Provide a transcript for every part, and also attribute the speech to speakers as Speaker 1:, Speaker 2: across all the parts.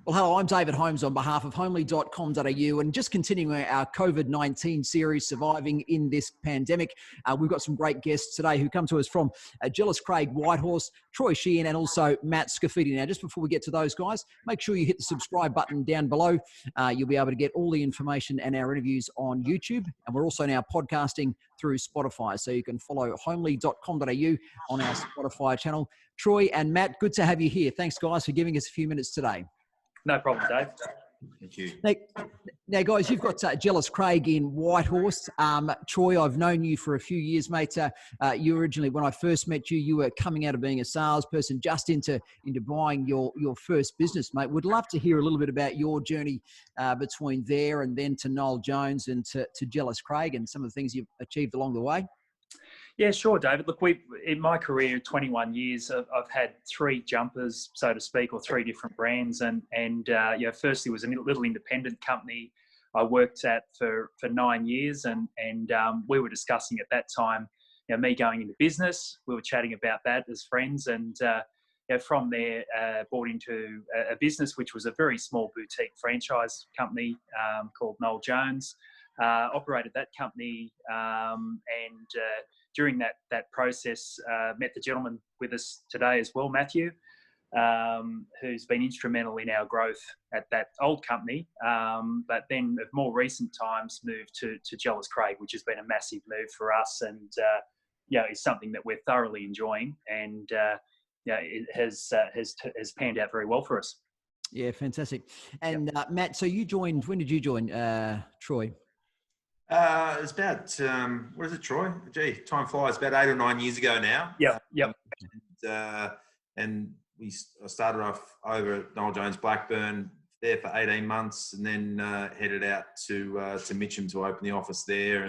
Speaker 1: Well, hello, I'm David Holmes on behalf of homely.com.au, and just continuing our COVID-19 series, Surviving in this Pandemic. We've got some great guests today who come to us from Jellis Craig Whitehorse, Troy Sheehan, and also Matt Scafidi. Now, just before we get to those guys, make sure you hit the subscribe button down below. You'll be able to get all the information and our interviews on YouTube, and we're also now podcasting through Spotify, so you can follow homely.com.au on our Spotify channel. Troy and Matt, good to have you here. Thanks, guys, for giving us a few minutes today.
Speaker 2: No problem, Dave.
Speaker 3: Thank you.
Speaker 1: Now, guys, you've got Jellis Craig in Whitehorse. Troy, I've known you for a few years, mate. You originally, when I first met you, you were coming out of being a salesperson just into buying your first business, mate. Would love to hear a little bit about your journey between there and then to Noel Jones and to Jellis Craig and some of the things you've achieved along the way.
Speaker 2: Yeah, sure, David. Look, in my career, 21 years, I've had three jumpers, so to speak, or three different brands. And firstly was a little independent company I worked at for 9 years. And we were discussing at that time, me going into business. We were chatting about that as friends. And from there, bought into a business which was a very small boutique franchise company called Noel Jones. Operated that company during that process, met the gentleman with us today as well, Matthew, who's been instrumental in our growth at that old company, but then of more recent times moved to Jellis Craig, which has been a massive move for us, and is something that we're thoroughly enjoying, and it has panned out very well for us.
Speaker 1: Yeah, fantastic. And Matt, so you joined. When did you join, Troy?
Speaker 3: It's about, what is it, Troy? Gee, time flies. About 8 or 9 years ago now.
Speaker 2: Yep.
Speaker 3: And I started off over at Noel Jones Blackburn, there for 18 months, and then headed out to Mitcham to open the office there,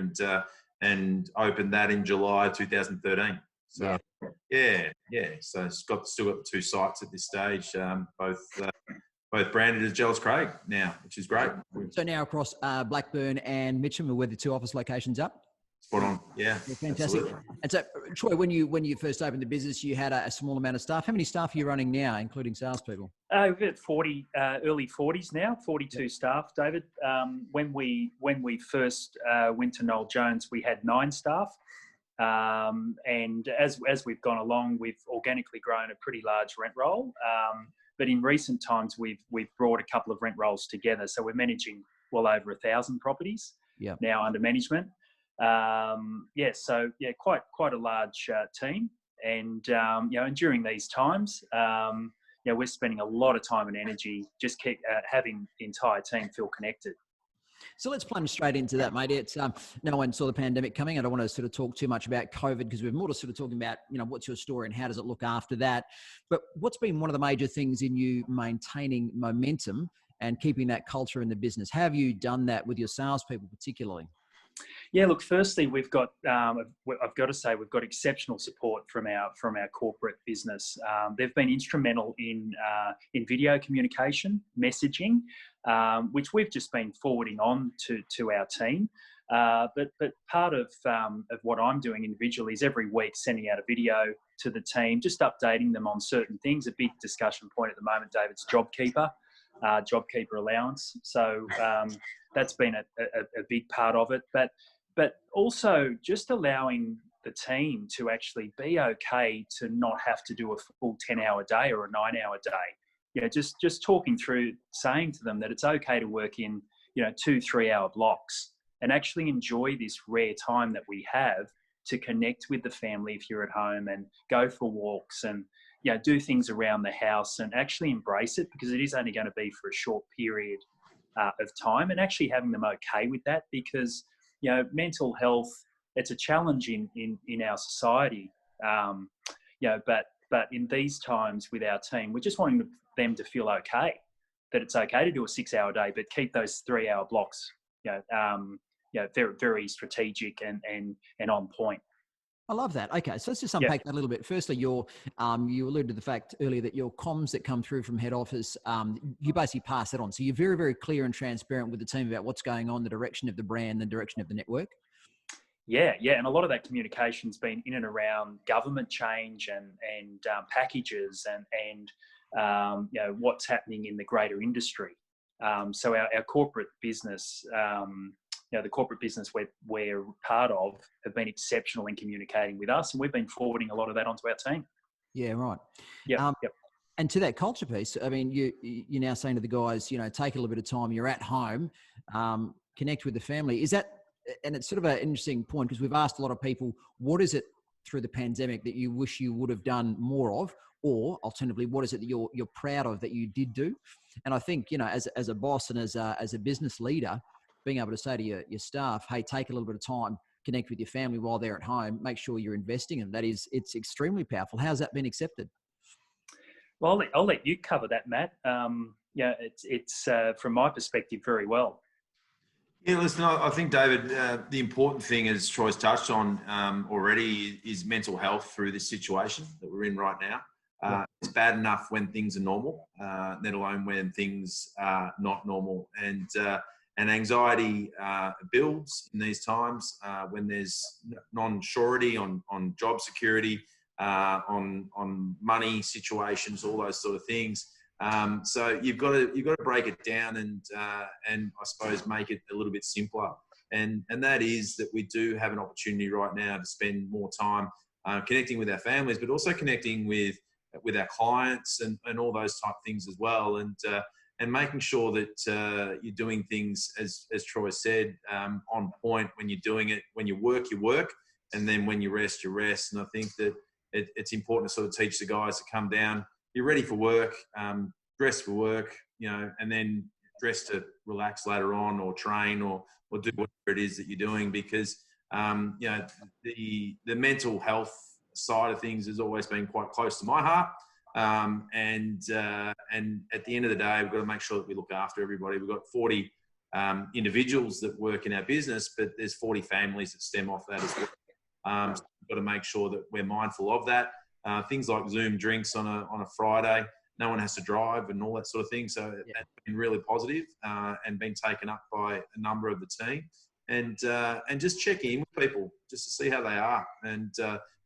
Speaker 3: and opened that in July 2013. So yeah. So still got the 2 sites at this stage, both branded as Jellis Craig now, which is great.
Speaker 1: So now across Blackburn and Mitcham, where the 2 office locations up?
Speaker 3: Spot on, yeah.
Speaker 1: Fantastic.
Speaker 3: Absolutely.
Speaker 1: And so, Troy, when you first opened the business, you had a small amount of staff. How many staff are you running now, including salespeople?
Speaker 2: We've got 40, early 40s now, 42 staff, David. When we first went to Noel Jones, we had 9 staff. And as we've gone along, we've organically grown a pretty large rent roll. But in recent times, we've brought a couple of rent rolls together. So we're managing well over 1,000 properties now under management. Quite a large team. And, and during these times, we're spending a lot of time and energy just having the entire team feel connected.
Speaker 1: So let's plunge straight into that, mate. It's no one saw the pandemic coming. I don't want to sort of talk too much about COVID because we're more to sort of talking about, what's your story and how does it look after that. But what's been one of the major things in you maintaining momentum and keeping that culture in the business? How have you done that with your salespeople particularly?
Speaker 2: Yeah, look, firstly, we've got, I've got to say, we've got exceptional support from our corporate business. They've been instrumental in video communication, messaging, which we've just been forwarding on to our team. But part of what I'm doing individually is every week sending out a video to the team, just updating them on certain things. A big discussion point at the moment, David's JobKeeper allowance. So that's been a big part of it. But also just allowing the team to actually be okay to not have to do a full 10-hour day or a 9-hour day. Just talking through, saying to them that it's okay to work in, 2-3 hour blocks and actually enjoy this rare time that we have to connect with the family if you're at home and go for walks and, do things around the house and actually embrace it, because it is only going to be for a short period of time, and actually having them okay with that, because, mental health, it's a challenge in our society. But in these times with our team, we're just wanting them to feel okay, that it's okay to do a 6-hour day, but keep those 3-hour blocks, very, very strategic and on point.
Speaker 1: I love that. Okay, so let's just unpack that a little bit. Firstly, you alluded to the fact earlier that your comms that come through from head office, you basically pass that on. So you're very, very clear and transparent with the team about what's going on, the direction of the brand, the direction of the network.
Speaker 2: Yeah, and a lot of that communication's been in and around government change and packages and what's happening in the greater industry. So our corporate business, the corporate business we're part of, have been exceptional in communicating with us, and we've been forwarding a lot of that onto our team.
Speaker 1: Yeah, right.
Speaker 2: Yep.
Speaker 1: And to that culture piece, I mean, you're now saying to the guys, take a little bit of time. You're at home, connect with the family. Is that, and it's sort of an interesting point, because we've asked a lot of people, what is it through the pandemic that you wish you would have done more of, or alternatively, what is it that you're proud of that you did do? And I think, as a boss and as a business leader, being able to say to your staff, hey, take a little bit of time, connect with your family while they're at home, make sure you're investing in that, it's extremely powerful. How's that been accepted?
Speaker 2: Well, I'll let you cover that, Matt. It's from my perspective very well.
Speaker 3: Yeah, listen, I think, David, the important thing, as Troy's touched on already, is mental health through this situation that we're in right now. It's bad enough when things are normal, let alone when things are not normal. And anxiety builds in these times when there's non-surety on job security, on money situations, all those sort of things. So you've got to break it down and I suppose make it a little bit simpler. And that is that we do have an opportunity right now to spend more time connecting with our families, but also connecting with our clients and all those type of things as well. And making sure that you're doing things, as Troy said, on point when you're doing it. When you work, and then when you rest, you rest. And I think that it's important to sort of teach the guys to come down. You're ready for work, dress for work, and then dress to relax later on, or train, or do whatever it is that you're doing, because the mental health side of things has always been quite close to my heart. And at the end of the day, we've got to make sure that we look after everybody. We've got 40 individuals that work in our business, but there's 40 families that stem off that as well. So we've got to make sure that we're mindful of that. Things like Zoom drinks on a Friday, no one has to drive and all that sort of thing. So that's been really positive and been taken up by a number of the team. And just checking in with people just to see how they are, and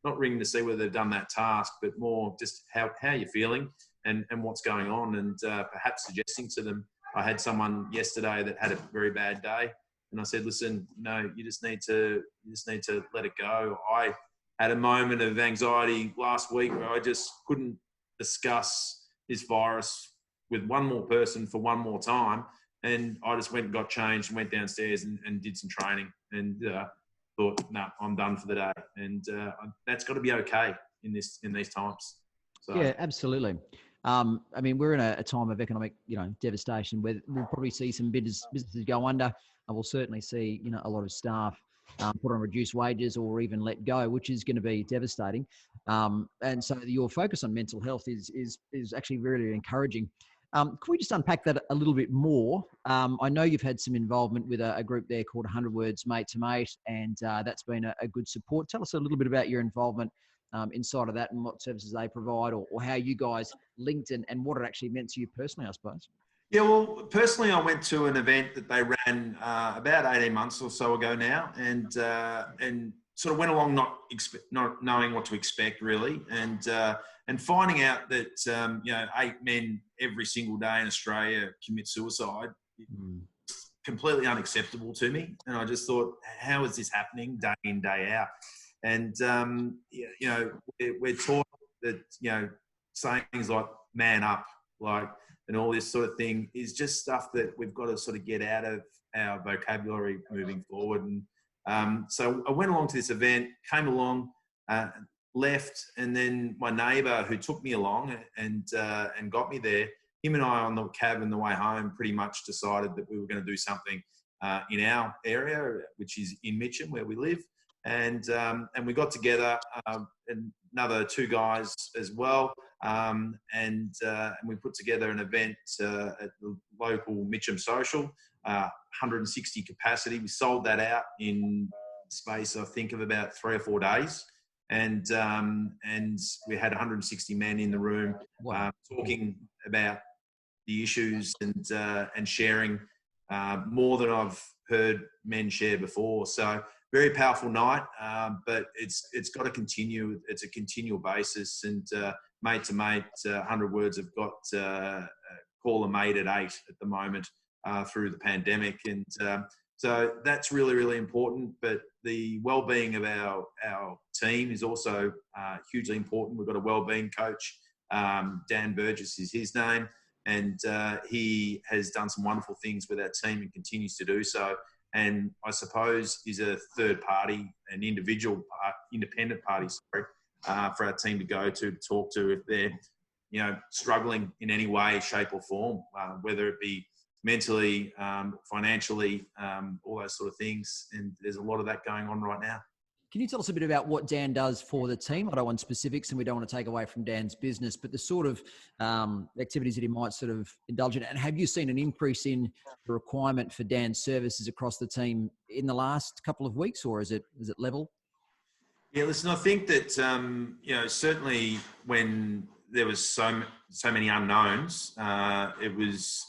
Speaker 3: not ringing to see whether they've done that task, but more just how you're feeling and what's going on, and perhaps suggesting to them. I had someone yesterday that had a very bad day, and I said, listen, no, you just need to let it go. I had a moment of anxiety last week where I just couldn't discuss this virus with one more person for one more time. And I just went and got changed and went downstairs and did some training, and thought, no, I'm done for the day. And that's got to be okay in these times. So. Yeah,
Speaker 1: absolutely. I mean, we're in a time of economic, devastation where we'll probably see some businesses go under, and we'll certainly see, a lot of staff put on reduced wages or even let go, which is going to be devastating. And so your focus on mental health is actually really encouraging. Can we just unpack that a little bit more? I know you've had some involvement with a group there called 100 Words Mate to Mate, and that's been a good support. Tell us a little bit about your involvement inside of that, and what services they provide, or how you guys linked, and what it actually meant to you personally, I suppose.
Speaker 3: Yeah, well, personally, I went to an event that they ran about 18 months or so ago now, and sort of went along not knowing what to expect really, and finding out that 8 men every single day in Australia commit suicide. Completely unacceptable to me, and I just thought, how is this happening day in, day out? And we're taught that saying things like "man up," and all this sort of thing is just stuff that we've got to sort of get out of our vocabulary moving forward. And so I went along to this event, came along, left, and then my neighbour who took me along and got me there, him and I on the cab on the way home pretty much decided that we were going to do something in our area, which is in Mitcham, where we live. And we got together, and another 2 guys as well, and we put together an event at the local Mitcham Social, 160 capacity. We sold that out in space, I think, of about 3 or 4 days, and we had 160 men in the room.
Speaker 1: Wow.
Speaker 3: Talking about the issues and sharing more than I've heard men share before. So. Very powerful night, but it's got to continue. It's a continual basis, and mate to mate, 100 words have got call a mate at 8 at the moment through the pandemic. And so that's really, really important. But the well-being of our team is also hugely important. We've got a well-being coach, Dan Burgess is his name, and he has done some wonderful things with our team and continues to do so. And I suppose is a third party, an independent party, for our team to go to talk to if they're, struggling in any way, shape or form, whether it be mentally, financially, all those sort of things. And there's a lot of that going on right now.
Speaker 1: Can you tell us a bit about what Dan does for the team? I don't want specifics and we don't want to take away from Dan's business, but the sort of activities that he might sort of indulge in. And have you seen an increase in the requirement for Dan's services across the team in the last couple of weeks, or is it level?
Speaker 3: Yeah, listen, I think that, certainly when there was so many unknowns, it was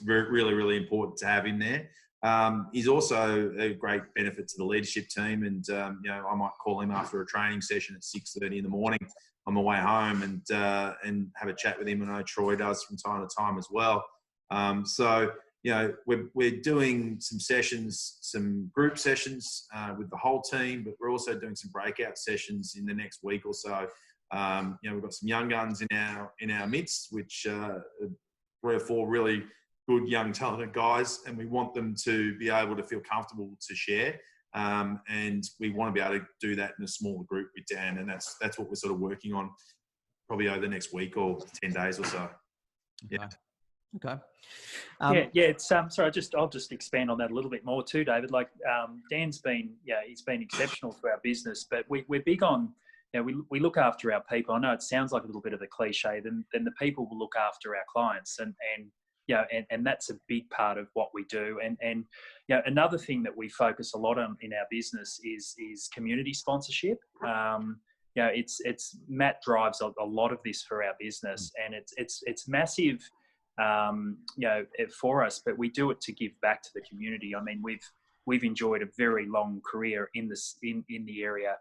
Speaker 3: really, really important to have him there. He's also a great benefit to the leadership team, and I might call him after a training session at 6:30 in the morning on my way home, and have a chat with him. And I know Troy does from time to time as well. We're doing some sessions, some group sessions with the whole team, but we're also doing some breakout sessions in the next week or so. We've got some young guns in our midst, which 3 or 4 really good, young, talented guys, and we want them to be able to feel comfortable to share. And we want to be able to do that in a smaller group with Dan, and that's what we're sort of working on probably over the next week or 10 days or so. Yeah.
Speaker 1: Okay.
Speaker 2: It's sorry, I'll just expand on that a little bit more too, David. Like Dan's been, he's been exceptional for our business, but we're big on, we look after our people. I know it sounds like a little bit of a cliche, then the people will look after our clients, and that's a big part of what we do. And another thing that we focus a lot on in our business is community sponsorship. It's Matt drives a lot of this for our business, and it's massive, for us, but we do it to give back to the community. I mean, we've enjoyed a very long career in the area,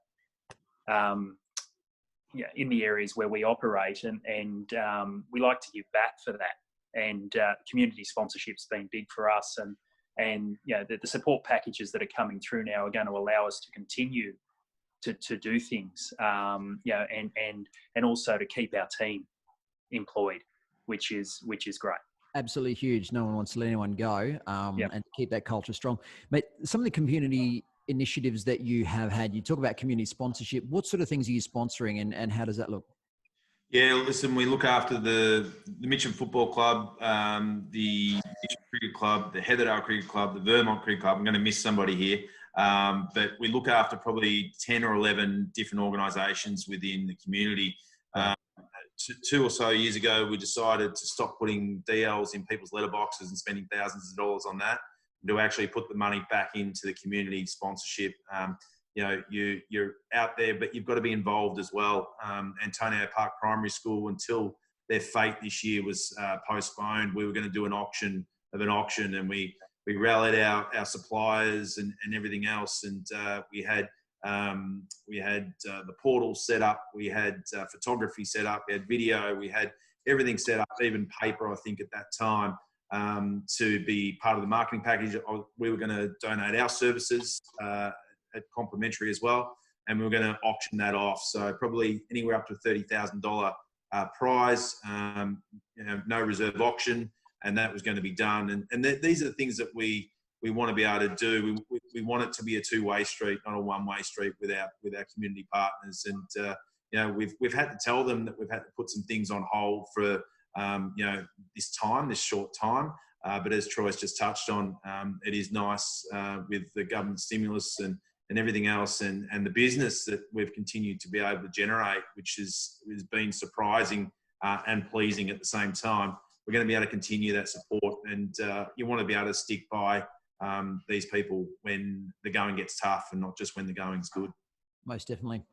Speaker 2: in the areas where we operate, and we like to give back for that. And community sponsorship's been big for us, and the support packages that are coming through now are going to allow us to continue to do things, and also to keep our team employed, which is great.
Speaker 1: Absolutely huge. No one wants to let anyone go, and keep that culture strong. Mate, some of the community initiatives that you have had, you talk about community sponsorship. What sort of things are you sponsoring, and how does that look?
Speaker 3: Yeah, listen, we look after the Mitcham Football Club, the Mitcham Cricket Club, the Heatherdale Cricket Club, the Vermont Cricket Club. I'm going to miss somebody here. But we look after probably 10 or 11 different organisations within the community. 2 or so years ago, we decided to stop putting DLs in people's letterboxes and spending thousands of dollars on that, and to actually put the money back into the community sponsorship. You're out there, but you've got to be involved as well. Antonio Park Primary School, until their fate this year was postponed, we were going to do an auction, and we rallied our suppliers and everything else, and we had the portal set up, we had photography set up, we had video, we had everything set up, even paper, I think, at that time, to be part of the marketing package. We were going to donate our services at complimentary as well, and we were going to auction that off. So probably anywhere up to $30,000 prize, no reserve auction, and that was going to be done. And these are the things that we want to be able to do. We want it to be a two-way street, not a one-way street with our community partners. And we've had to tell them that we've had to put some things on hold for this short time. But as Troy's just touched on, it is nice with the government stimulus and everything else, and the business that we've continued to be able to generate, which has been surprising and pleasing at the same time. We're going to be able to continue that support, and you want to be able to stick by these people when the going gets tough, and not just when the going's good. Most definitely.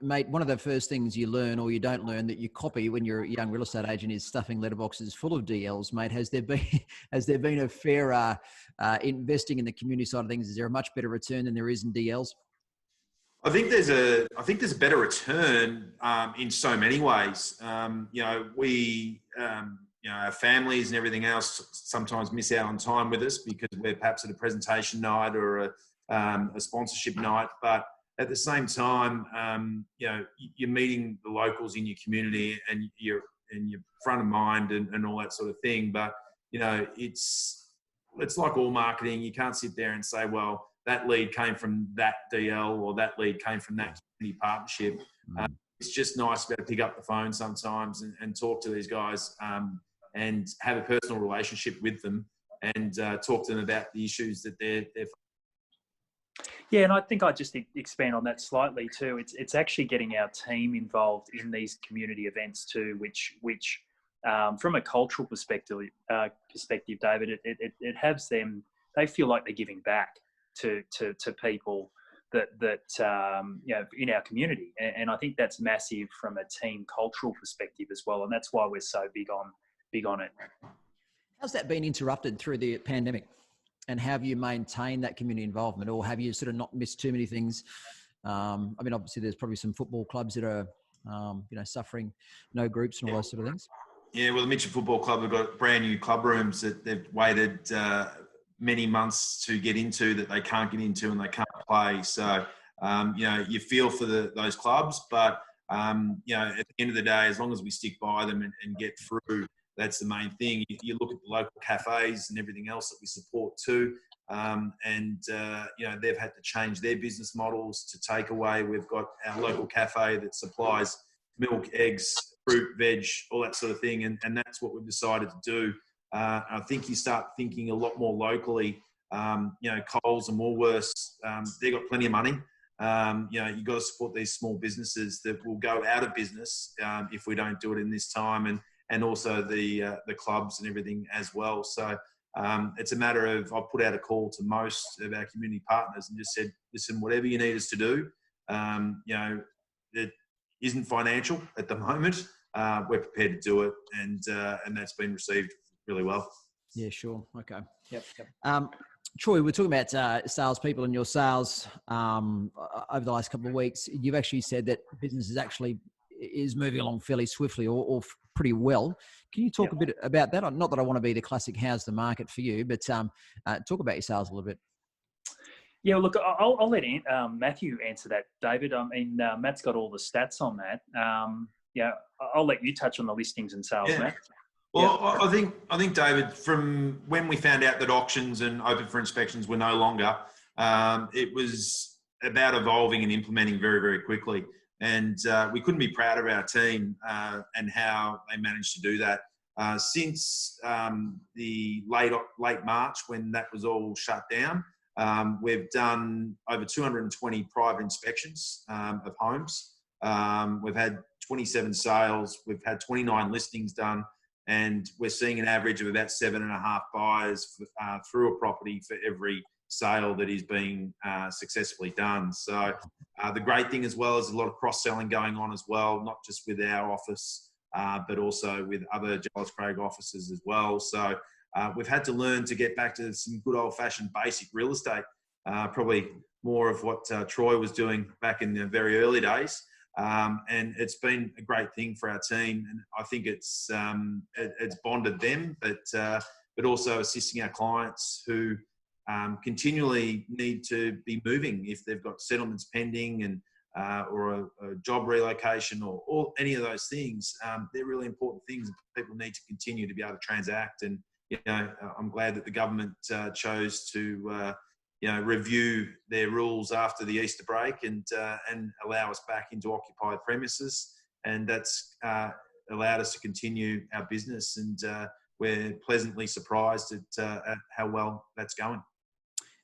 Speaker 1: Mate, one of the first things you learn, or you don't learn, that you copy when you're a young real estate agent, is stuffing letterboxes full of DLs. Mate, has there been a fair investing in the community side of things? Is there a much better return than there is in DLs?
Speaker 3: I think there's a better return in so many ways. Our families and everything else sometimes miss out on time with us because we're perhaps at a presentation night or a sponsorship night. But at the same time, you're meeting the locals in your community and you're front of mind and all that sort of thing. But it's like all marketing. You can't sit there and say, well, that lead came from that DL or that lead came from that community partnership. It's just nice to be able to pick up the phone sometimes and talk to these guys and have a personal relationship with them and talk to them about the issues that they're.
Speaker 2: Yeah, and I think I'd just expand on that slightly too. It's actually getting our team involved in these community events too, which from a cultural perspective, David, it has them. They feel like they're giving back to people that in our community, and I think that's massive from a team cultural perspective as well, and that's why we're so big on it.
Speaker 1: How's that been interrupted through the pandemic? And have you maintained that community involvement, or have you sort of not missed too many things? Obviously there's probably some football clubs that are, suffering no groups and all those sort of things.
Speaker 3: Yeah, well, the Mitchell Football Club have got brand new club rooms that they've waited many months to get into that they can't get into and they can't play. So, you feel for those clubs, but, at the end of the day, as long as we stick by them and get through, that's the main thing. You look at the local cafes and everything else that we support too. They've had to change their business models to takeaway. We've got our local cafe that supplies milk, eggs, fruit, veg, all that sort of thing. And that's what we've decided to do. I think you start thinking a lot more locally. Coles and Woolworths, they've got plenty of money. You've got to support these small businesses that will go out of business if we don't do it in this time. And also the clubs and everything as well. So it's a matter of, I've put out a call to most of our community partners and just said, listen, whatever you need us to do, it isn't financial at the moment. We're prepared to do it. And that's been received really well.
Speaker 1: Yeah, sure. Okay. Yep. Troy, we're talking about salespeople and your sales over the last couple of weeks. You've actually said that business is moving along fairly swiftly or pretty well. Can you talk a bit about that? Not that I want to be the classic how's the market for you, but talk about your sales a little bit.
Speaker 2: Yeah, look, I'll let Matthew answer that, David. I mean, Matt's got all the stats on that. I'll let you touch on the listings and sales, Matt.
Speaker 3: Well, I think, David, from when we found out that auctions and open for inspections were no longer, it was about evolving and implementing very, very quickly. And we couldn't be prouder of our team and how they managed to do that. Since the late March, when that was all shut down, we've done over 220 private inspections of homes. We've had 27 sales. We've had 29 listings done. And we're seeing an average of about 7.5 buyers through a property for every sale that is being successfully done. So the great thing as well is a lot of cross-selling going on as well, not just with our office, but also with other Jellis Craig offices as well. So we've had to learn to get back to some good old-fashioned basic real estate, probably more of what Troy was doing back in the very early days. And it's been a great thing for our team. And I think it's bonded them, but also assisting our clients who continually need to be moving if they've got settlements pending and or a job relocation or any of those things. They're really important things. People need to continue to be able to transact. And I'm glad that the government chose to review their rules after the Easter break and allow us back into occupied premises. And that's allowed us to continue our business. And we're pleasantly surprised at how well that's going.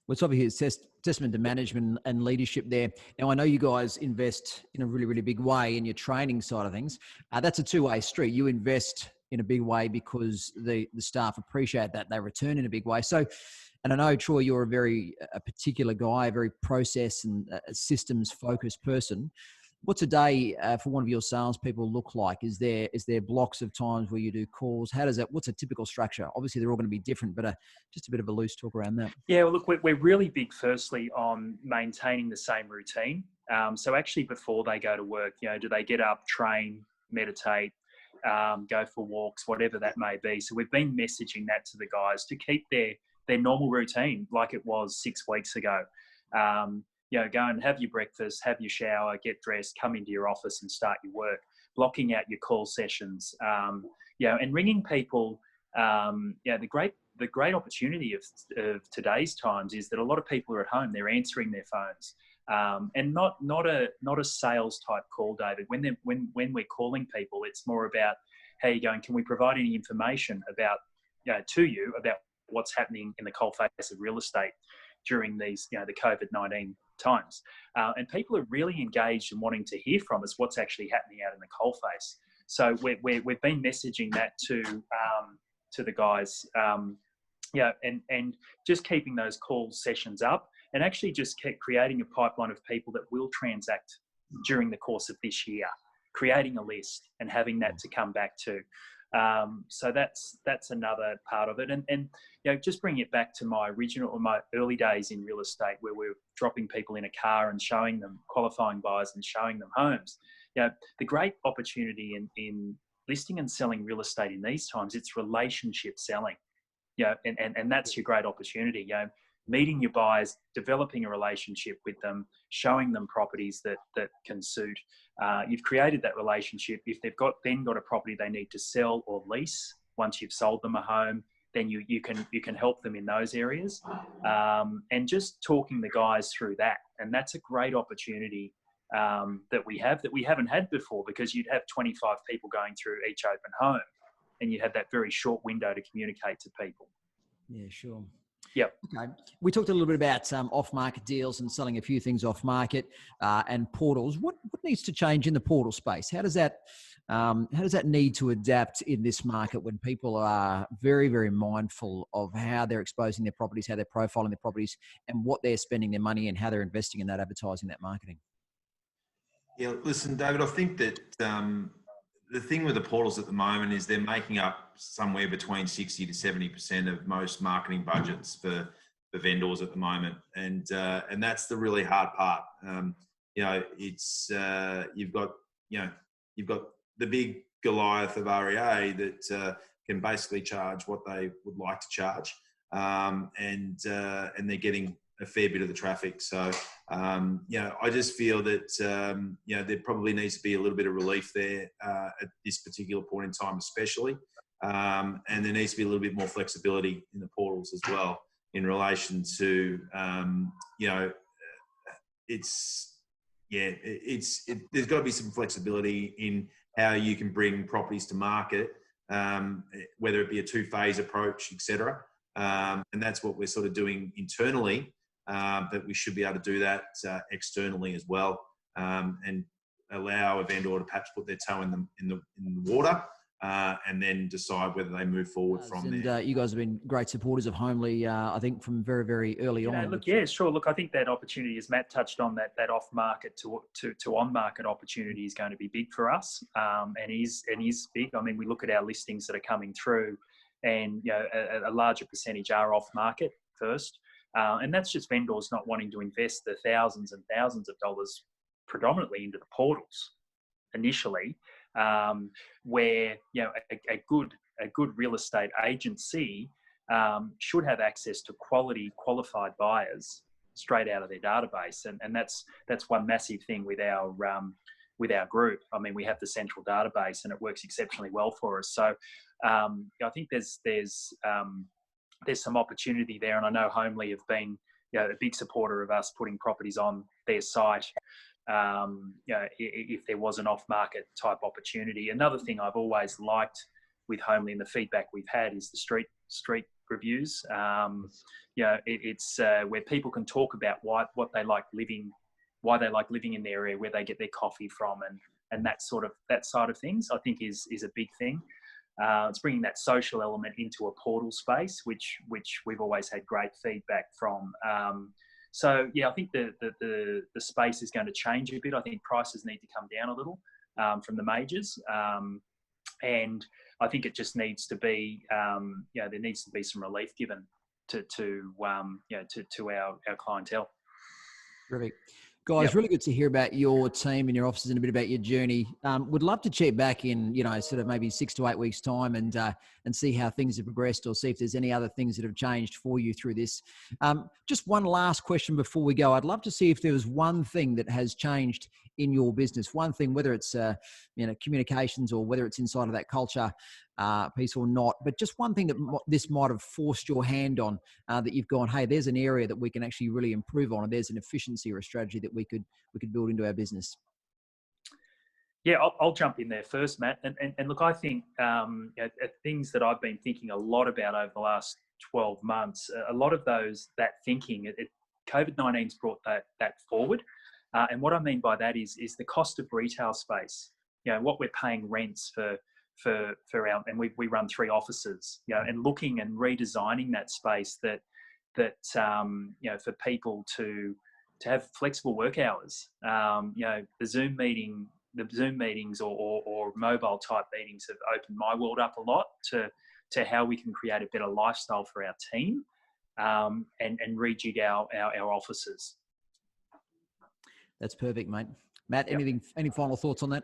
Speaker 1: Well, it's obviously a testament to management and leadership there. Now, I know you guys invest in a really, really big way in your training side of things. That's a two-way street. You invest in a big way because the staff appreciate that. They return in a big way. So, and I know, Troy, you're a particular guy, a very process and systems-focused person. What's a day for one of your salespeople look like? Is there blocks of times where you do calls? What's a typical structure? Obviously, they're all going to be different, but just a bit of a loose talk around that.
Speaker 2: Yeah, well, look, we're really big, firstly, on maintaining the same routine. So actually before they go to work, do they get up, train, meditate, go for walks, whatever that may be. So we've been messaging that to the guys to keep their normal routine like it was 6 weeks ago. Go and have your breakfast, have your shower, get dressed, come into your office and start your work, blocking out your call sessions, and ringing people. The great opportunity of today's times is that a lot of people are at home, they're answering their phones. And not a sales type call, David. When we're calling people, it's more about, how you going? Can we provide any information to you about what's happening in the coalface of real estate during these the COVID-19 times? And people are really engaged and wanting to hear from us what's actually happening out in the coalface. So we've been messaging that to the guys, and just keeping those call sessions up. And actually just keep creating a pipeline of people that will transact during the course of this year, creating a list and having that to come back to. So that's another part of it. And just bringing it back to my early days in real estate, where we were dropping people in a car and showing them, qualifying buyers and showing them homes. The great opportunity in listing and selling real estate in these times, it's relationship selling. And that's your great opportunity. Meeting your buyers, developing a relationship with them, showing them properties that can suit. You've created that relationship. If they've got a property they need to sell or lease, once you've sold them a home, then you can help them in those areas. And just talking the guys through that. And that's a great opportunity that we haven't had before, because you'd have 25 people going through each open home, and you have that very short window to communicate to people.
Speaker 1: Yeah, sure.
Speaker 2: Yep.
Speaker 1: Okay. We talked a little bit about off-market deals and selling a few things off-market and portals. What needs to change in the portal space? How does that need to adapt in this market when people are very, very mindful of how they're exposing their properties, how they're profiling their properties, and what they're spending their money and how they're investing in that advertising, that marketing?
Speaker 3: Yeah, listen, David, I think that the thing with the portals at the moment is they're making up somewhere between 60 to 70% of most marketing budgets for vendors at the moment, and that's the really hard part. It's you've got the big Goliath of REA that can basically charge what they would like to charge, and they're getting a fair bit of the traffic. So, I just feel that, there probably needs to be a little bit of relief there at this particular point in time, especially. And there needs to be a little bit more flexibility in the portals as well in relation to, there's got to be some flexibility in how you can bring properties to market, whether it be a two-phase approach, etc. And that's what we're sort of doing internally. But we should be able to do that externally as well, and allow a vendor to perhaps put their toe in the water, and then decide whether they move forward from there.
Speaker 1: You guys have been great supporters of Homely, I think, from very, very early on.
Speaker 2: Look, yeah, sure. Look, I think that opportunity, as Matt touched on, that off-market to on-market opportunity is going to be big for us, and is big. I mean, we look at our listings that are coming through, and a larger percentage are off-market first. And that's just vendors not wanting to invest the thousands and thousands of dollars predominantly into the portals initially, where a good real estate agency should have access to quality qualified buyers straight out of their database, and that's one massive thing with our group. I mean, we have the central database and it works exceptionally well for us. So I think there's some opportunity there, and I know Homely have been a big supporter of us putting properties on their site. If there was an off-market type opportunity. Another thing I've always liked with Homely and the feedback we've had is the street reviews. It's where people can talk about why they like living in their area, where they get their coffee from, and that side of things. I think is a big thing. It's bringing that social element into a portal space, which we've always had great feedback from. So yeah, I think the space is going to change a bit. I think prices need to come down a little from the majors, and I think it just needs to be there needs to be some relief given to our clientele.
Speaker 1: Terrific. Guys, really good to hear about your team and your offices and a bit about your journey. Would love to check back in, sort of maybe 6 to 8 weeks' time and see how things have progressed, or see if there's any other things that have changed for you through this. Just one last question before we go. I'd love to see if there was one thing that has changed in your business, one thing, whether it's communications or whether it's inside of that culture piece or not, but just one thing that this might have forced your hand on, that you've gone, hey, there's an area that we can actually really improve on, and there's an efficiency or a strategy that we could build into our business.
Speaker 2: Yeah, I'll jump in there first, Matt. And look, I think things that I've been thinking a lot about over the last 12 months, a lot of that thinking, COVID-19's brought that forward. And what I mean by that is the cost of retail space. What we're paying rents for our, and we run 3 offices. And looking and redesigning that space that for people to have flexible work hours. The Zoom meetings or mobile type meetings have opened my world up a lot to how we can create a better lifestyle for our team, and rejig our offices.
Speaker 1: That's perfect, mate. Matt, any final thoughts on that?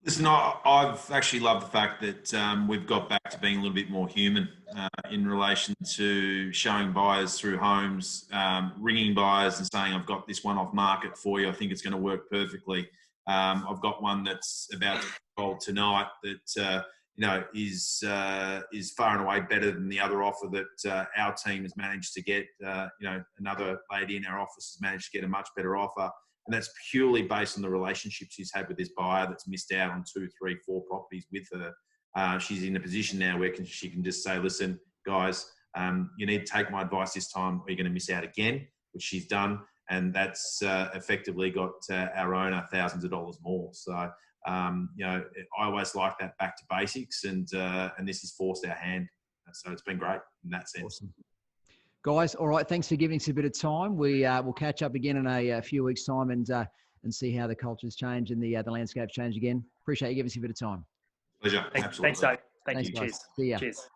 Speaker 3: Listen, I've actually loved the fact that we've got back to being a little bit more human in relation to showing buyers through homes, ringing buyers and saying, I've got this one off market for you. I think it's going to work perfectly. I've got one that's about to roll tonight that is far and away better than the other offer that our team has managed to get. Another lady in our office has managed to get a much better offer. And that's purely based on the relationship she's had with this buyer that's missed out on 2, 3, 4 properties with her. She's in a position now where she can just say, listen, guys, you need to take my advice this time or you're going to miss out again, which she's done. And that's effectively got our owner thousands of dollars more. So, I always like that back to basics, and this has forced our hand. So it's been great in that sense.
Speaker 1: Awesome. Guys, all right, thanks for giving us a bit of time. We'll catch up again in a few weeks' time and see how the culture's changed and the landscape's changed again. Appreciate you giving us a bit of time.
Speaker 3: Pleasure.
Speaker 2: Thanks, Dave. Thank you.
Speaker 1: Guys.
Speaker 2: Cheers.
Speaker 1: See ya.
Speaker 2: Cheers.